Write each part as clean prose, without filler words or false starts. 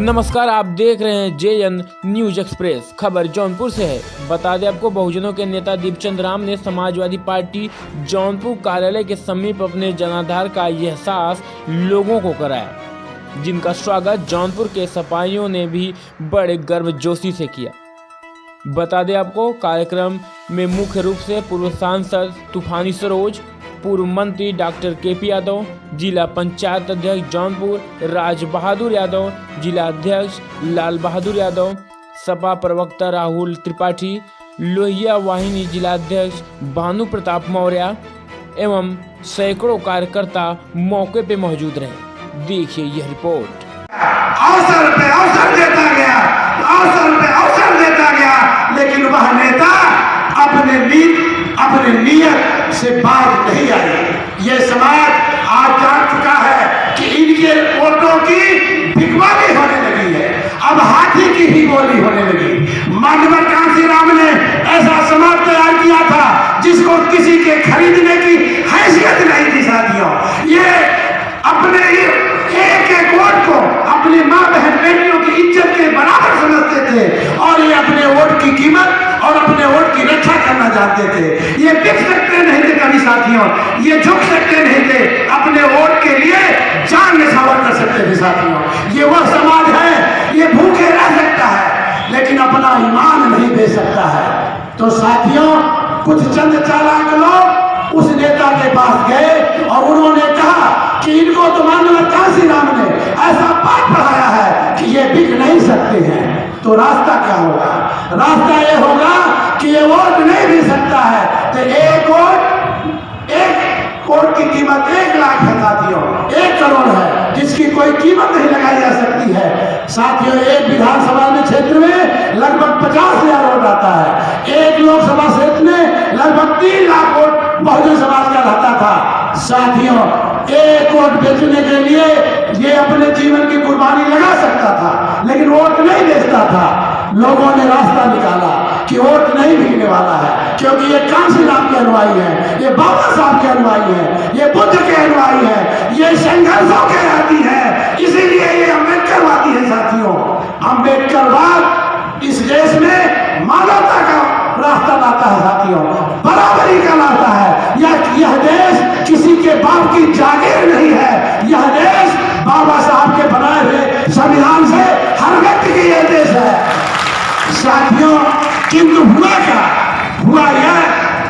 नमस्कार, आप देख रहे हैं JN न्यूज एक्सप्रेस। खबर जौनपुर से है। बता दें आपको, बहुजनों के नेता दीपचंद राम ने समाजवादी पार्टी जौनपुर कार्यालय के समीप अपने जनाधार का एहसास लोगों को कराया, जिनका स्वागत जौनपुर के सपाइयों ने भी बड़े गर्मजोशी से किया। बता दें आपको, कार्यक्रम में मुख्य रूप से पूर्व सांसद तूफानी सरोज, पूर्व मंत्री डॉक्टर KP यादव, जिला पंचायत अध्यक्ष जौनपुर राज बहादुर यादव, जिला अध्यक्ष लाल बहादुर यादव, सपा प्रवक्ता राहुल त्रिपाठी, लोहिया वाहिनी जिला अध्यक्ष भानु प्रताप मौर्य एवं सैकड़ों कार्यकर्ता मौके पे मौजूद रहे। देखिए यह रिपोर्ट। अवसर पे अवसर देता गया, अवसर पे अवसर देता गया, लेकिन वह नेता अपने नियत से बाज नहीं आई। ये समाज आज जान चुका है कि इनके वोटों की बिकवाली होने लगी है, अब हाथी की ही बोली होने लगी। मानवर कांसी राम ने ऐसा समाज तैयार किया था जिसको किसी के खरीदने की हैसियत नहीं थी। साथियों, ये अपने एक एक वोट को अपनी माँ बहन बेटियों की इज्जत के बराबर समझते थे और ये अपने वोट की कीमत और अपने वोट की रक्षा करना चाहते थे। ये बिक सकते नहीं थे कभी साथियों, ये झुक सकते नहीं थे, अपने वोट के लिए जान निछावर कर सकते थे साथियों। ये वह समाज है, ये भूखे रह सकता है लेकिन अपना ईमान नहीं दे सकता है। तो साथियों, कुछ चंद चालाक लोग उस नेता के पास गए और उन्होंने कहा कि इनको तो मानवर कांसी राम ने ऐसा पाठ पढ़ाया है कि ये बिक नहीं सकते हैं। तो रास्ता क्या होगा? रास्ता ये होगा कि ये वोट नहीं भी सकता है तो एक वोट की कीमत 1 लाख है साथियों, 1 करोड़ है, जिसकी कोई कीमत नहीं लगाई जा सकती है। साथियों, एक विधानसभा में क्षेत्र में लगभग 50,000 वोट आता है, एक लोकसभा क्षेत्र में लगभग 3 लाख वोट बहुजन समाज का रहता था। साथियों, एक वोट बेचने के लिए ये अपने जीवन की कुर्बानी लगा सकता था, लेकिन वोट नहीं बेचता था। लोगों ने रास्ता निकाला कि वोट नहीं बिकने वाला है, क्योंकि ये कांसी राम के अनुयायी हैं, ये बाबा साहब के अनुयायी हैं, ये बुद्ध के अनुयायी हैं, ये संघर्षों के आदी हैं, इसीलिए ये अम्बेडकरवादी है साथियों। अम्बेडकरवाद इस देश में मानवता का रास्ता लाता है साथियों, बराबरी का लाता है। यह देश किसी के बाप की जागीर नहीं है, यह देश बाबा साहब के बनाए हुए संविधान से हर व्यक्ति की यह देश है साथियों। किंतु हुआ यह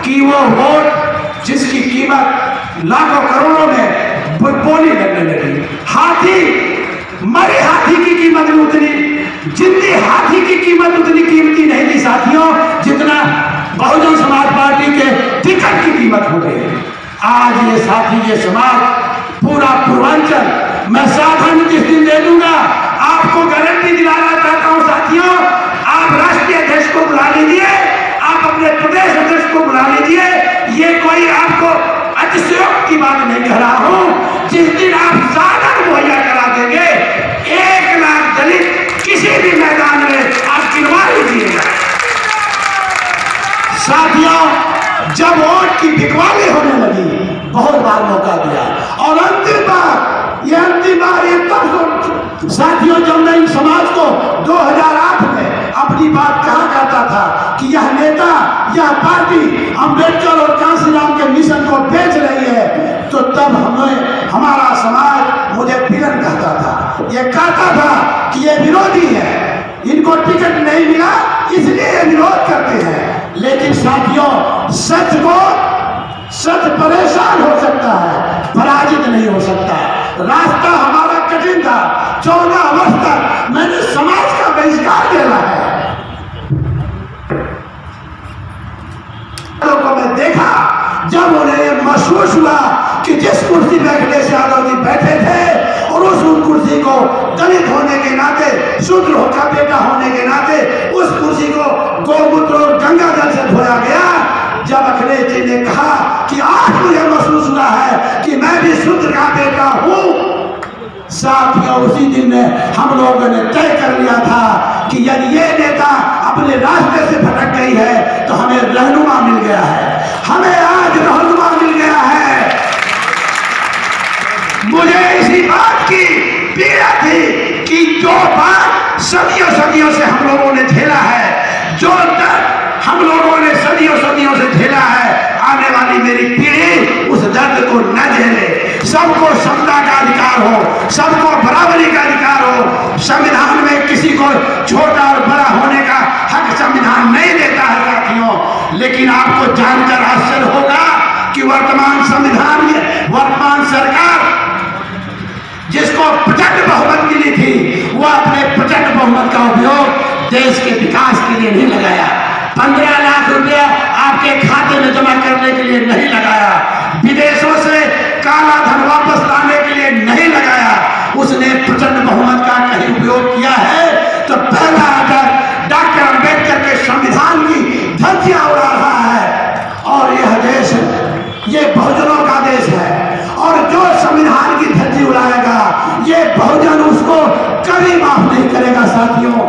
कि वो वोट जिसकी कीमत लाखों करोड़ों में बोली लगने लगी। मरे हाथी की कीमत उतनी, जिंदी हाथी की कीमत उतनी कीमती नहीं थी साथियों जितना बहुजन समाज पार्टी के टिकट की कीमत हो गई। आज ये साथी, ये समाज, पूरा पूर्वांचल, मैं साधन जिस दिन दे दूंगा आपको गारंटी दिलाना चाहता हूं साथियों, आप राष्ट्रीय अध्यक्ष को बुला लीजिए, आप अपने प्रदेश अध्यक्ष को बुला लीजिए। ये कोई आपको अतिशयोक्ति की बात नहीं कह रहा हूं। जिस दिन आप साधन मुहैया करा देंगे, 1 लाख दलित किसी भी मैदान में आप गिरवा लीजिएगा। साथियों, जब वोट की बिकवाली होने लगी, बहुत बार मौका दिया और अंतिम बार ये तब साथियों जब मैं इन समाज को 2008 में अपनी बात कहा करता था कि यह नेता, यह पार्टी अम्बेडकर और कांसी राम के मिशन को बेच रही है, तो तब हमारा समाज मुझे विलन कहता था। ये कहता था कि ये विरोधी है, इनको टिकट नहीं मिला इसलिए ये विरोध करते हैं। लेकिन साथियों, सच परेशान हो सकता है, पराजित नहीं हो सकता। रास्ता हमारा कठिन था, 14 वर्ष तक मैंने समाज का बहिष्कार किया है। लोगों में देखा जब उन्हें महसूस हुआ कि जिस कुर्सी पे अखिलेश यादव जी बैठे थे और उस कुर्सी को दलित होने के नाते, शूद्र का बेटा होने के नाते उस कुर्सी को गौमूत्र और गंगा जल से धोया गया। जब अखिलेश जी ने कहा कि आज मुझे महसूस हुआ है कि मैं भी शूद्र का बेटा हूं, साथियों उसी दिन हम लोगों ने तय कर लिया था कि यदि ये नेता अपने रास्ते से भटक गई है तो हमें रहनुमा मिल गया है, हमें आज रहनुमा मिल गया है। मुझे इसी बात की पीड़ा थी कि जो बात सदियों सदियों से हम लोगों ने झेला है, जो दर्द हम लोगों ने सदियों सदियों से झेला है, आने वाली मेरी पीढ़ी उस दर्द को न झेले। सबको समता का अधिकार हो, सबको बराबरी का अधिकार हो। संविधान में किसी को छोटा और बड़ा होने का हक संविधान नहीं देता है साथियों। लेकिन आपको जानकर आश्चर्य होगा कि वर्तमान संविधान में वर्तमान सरकार जिसको प्रचंड बहुमत मिली थी, वह अपने प्रचंड बहुमत का उपयोग देश के विकास के लिए नहीं लगाया। 15 लाख रुपया आपके खाते में जमा करने के लिए नहीं लगाया, विदेशों से काला धन वापस लाने के लिए नहीं लगाया। उसने प्रचंड बहुमत का कहीं उपयोग किया है तो पहला आकर डॉक्टर अंबेडकर के संविधान की धज्जियां उड़ा रहा है। और यह देश ये बहुजनों का देश है, और जो संविधान की धज्जी उड़ाएगा ये बहुजन उसको कभी माफ नहीं करेगा साथियों।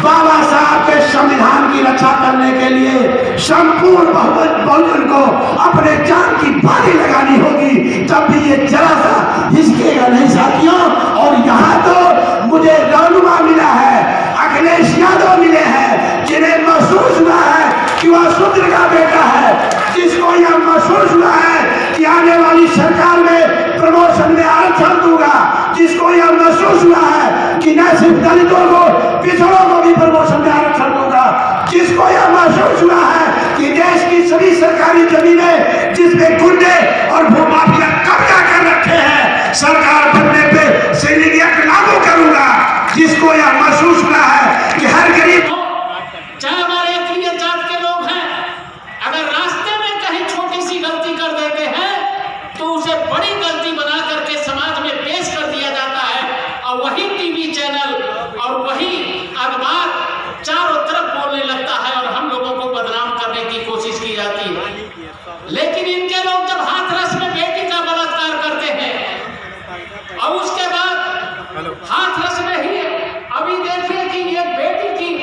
बाबा साहब के संविधान की रक्षा करने के लिए संपूर्ण बहुजन को अपने जान की बाजी लगानी होगी, तब भी ये जरा सा हिचकेगा नहीं साथियों। और यहाँ तो मुझे रहनुमा मिला है, अखिलेश यादव मिले हैं, जिन्हें महसूस हुआ है कि वह शूद्र का बेटा है, जिसको यह महसूस हुआ है कि आने वाली सरकार में प्रमोशन में आरक्षण दूंगा, जिसको यह महसूस हुआ है कि न सिर्फ दलितों को पिछड़ों को भी प्रमोशन में आरक्षण दूंगा, जिसको यह महसूस हुआ है कि देश की सभी सरकारी जमीनें जिसमें गुंडे और भूमाफिया कब्जा कर रखे हैं, सरकार बनने पे सीलिंग एक्ट लागू करूंगा, जिसको यह महसूस हुआ है कि हर गरीब चाहे हमारे अखिलियत जात के लोग हैं, अगर रास्ते में कहीं छोटी सी गलती कर देते हैं तो उसे बड़ी गलती बना करके समाज में पेश कर दिया जाता है, और वही टीवी चैनल और वही अखबार चारों तरफ बोलने लगता है और हम लोगों को बदनाम करने की कोशिश की जाती है। लेकिन इनके लोग जब हाथरस में बेटी का बलात्कार करते हैं और उसके बाद हाथरस में ही अभी देखिए कि ये बेटी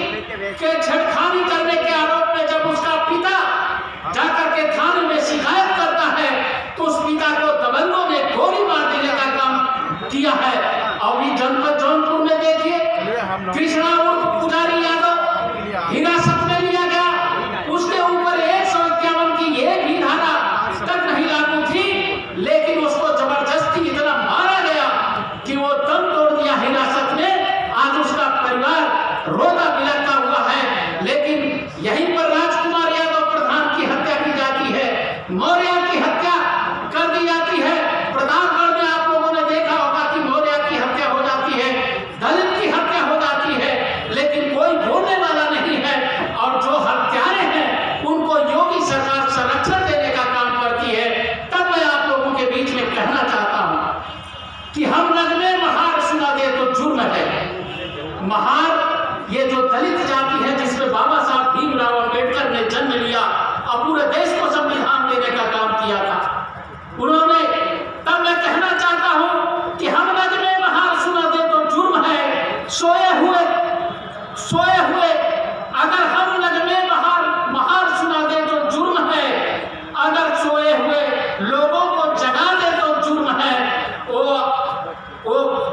के छेड़खानी करने के आरोप में जब उसका पिता जाकर के थाने में शिकायत करता है तो उस पिता को दबंगों ने गोली मार देने का काम किया है। अभी जनपद जौनपुर में देखिए कृष्णा उर्फ पुजारी यादव हिरासत में लिया गया, उसके ऊपर 151 की एक भी धारा तक नहीं लागू थी, लेकिन उसको जबरदस्ती इतना मारा गया कि वो दम तोड़ दिया हिरासत में। आज उसका परिवार रोता बिलखता हुआ है। लेकिन यहीं पर राजकुमार यादव प्रधान की हत्या की जाती है, मौर्य की हत्या कर दी जाती है। प्रतापगढ़ में आप लोगों ने देखा होगा कि मौर्य की हत्या हो जाती है, दलित की हत्या हो जाती है, लेकिन कोई बोलने वाला नहीं है। और जो हत्यारे हैं उनको योगी सरकार संरक्षण देने का काम करती है। तब मैं आप लोगों के बीच में कहना चाहता हूं कि हम नगमे महार सुना दे तो जुर्म है। महार ये जो दलित जाति है जिसमें बाबा साहब भीमराव अंबेडकर ने जन्म लिया और पूरे देश को संविधान देने का काम किया था, उन्होंने, तब मैं कहना चाहता हूं कि हम नगमे महार सुना दे तो जुर्म है। सोए हुए अगर हम नगमे महार सुना दे तो जुर्म है, अगर सोए हुए लोगों को जगा दे तो जुर्म है। वो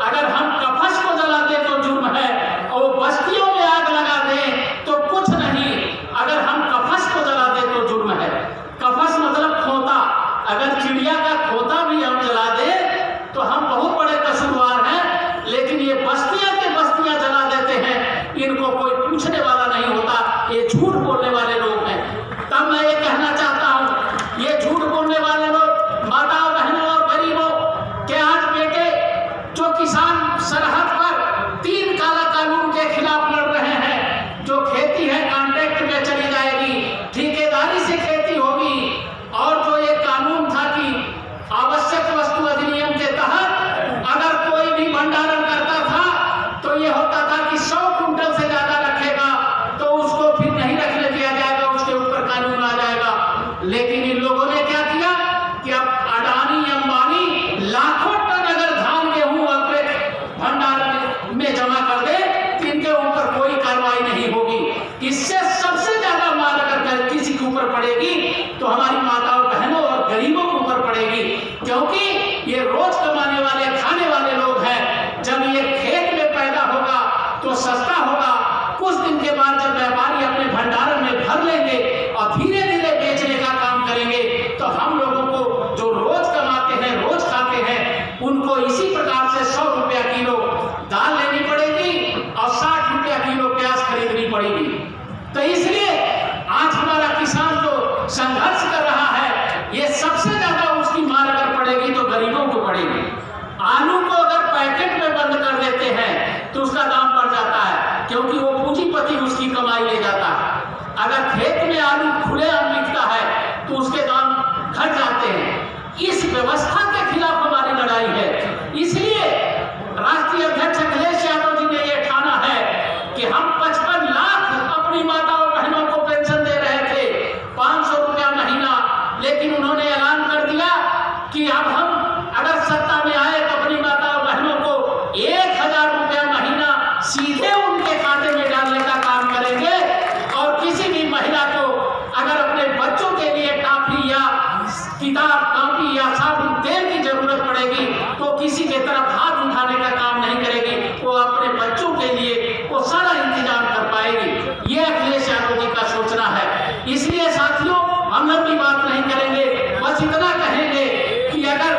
अगर हम कफस को जला दे तो जुर्म है, और बस्तियों में आग लगा दे तो कुछ नहीं, अगर हम कफस को जला दे तो जुर्म है। कफस मतलब खोता, अगर चिड़िया का खोता भी हम जला दे तो हम बहुत बड़े कसूरवार हैं। लेकिन ये बस्तियां के बस्तियां जला देते हैं, इनको कोई पूछने वाला नहीं होता, ये झूठ बोलने वाले लोग हैं। तब मैं ये कहना चाहता हूं, ये झूठ बोलने वाले लोग माताओं बहनों और गरीबों के आज बेटे जो किसान सरहद पर 3 काला कानून के खिलाफ लड़ रहे हैं, जो खेती है कॉन्ट्रैक्ट में चली जाएगी, ठेकेदारी से खेती होगी, और जो ये कानून था कि आवश्यक वस्तु अधिनियम के तहत अगर कोई भी भंडारण करता था तो ये होता था कि 100 कुंटल से ज्यादा रखेगा तो उसको फिर नहीं रखने दिया जाएगा, उसके ऊपर कानून आ जाएगा। लेकिन इन लोगों ने क्या किया कि अब अडानी अंबानी लाखों टन अगर धान गेहूं अपने भंडार में जमा कर दे तो इनके ऊपर कोई कार्रवाई नहीं होगी। इससे सबसे ज्यादा मार अगर किसी के ऊपर पड़ेगी तो हमारी माताओं बहनों और गरीबों के ऊपर पड़ेगी, क्योंकि ये रोज कमाने वाले खाने वाले लोग हैं। जब ये खेत पड़ेगी तो किसी के तरफ हाथ उठाने का काम नहीं करेगी, वो अपने बच्चों के लिए वो सारा इंतजाम कर पाएगी। ये अखिलेश यादव जी का सोचना है। इसलिए साथियों, हम लंबी बात नहीं करेंगे, बस इतना कहेंगे कि अगर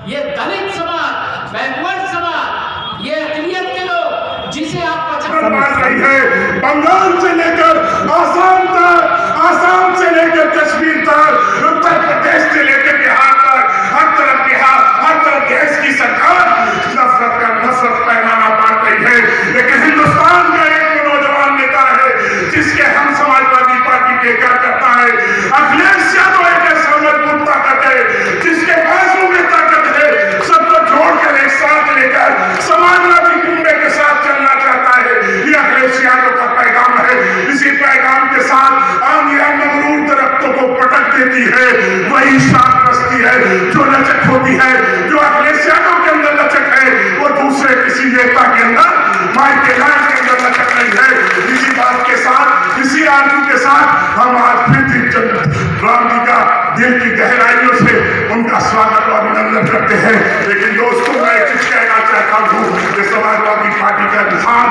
ये दलित समाज, बैकवर्ड समाज, ये अकलियत के लोग जिसे आप मार रही है, बंगाल से लेकर आसाम तक, आसाम से लेकर कश्मीर तक, उत्तर प्रदेश से लेकर बिहार तक, हर तरफ देश की सरकार नफरत पैमाना बांट रही है। लेकिन हिंदुस्तान का एक नौजवान नेता है जिसके हम समाजवादी पार्टी के कार्यकर्ता है, अखिलेश यादव एक ऐसा मजबूत ताकत है जिसके बाजू में ताकत है, सबको जोड़कर एक साथ लेकर समाजवादी कुंबे के साथ चलना चाहता है। ये अखिलेश यादव का पैगाम है। इसी पैगाम के साथ आंधिया मगरूर दरख्तों को पटक देती है, वही शांत बस्ती है जो लचक होती है। जो अखिलेश यादव के अंदर लचक है वो दूसरे किसी नेता के अंदर, माइक के लाइन के अंदर लचक नहीं है। इसी बात के साथ, इसी आरजू के साथ हम आज फिर राम जी का दिल की गहराइयों से उनका स्वागत और अभिनंदन करते हैं। लेकिन दोस्तों, मैं कुछ कहना चाहता हूँ कि समाजवादी पार्टी का इंसान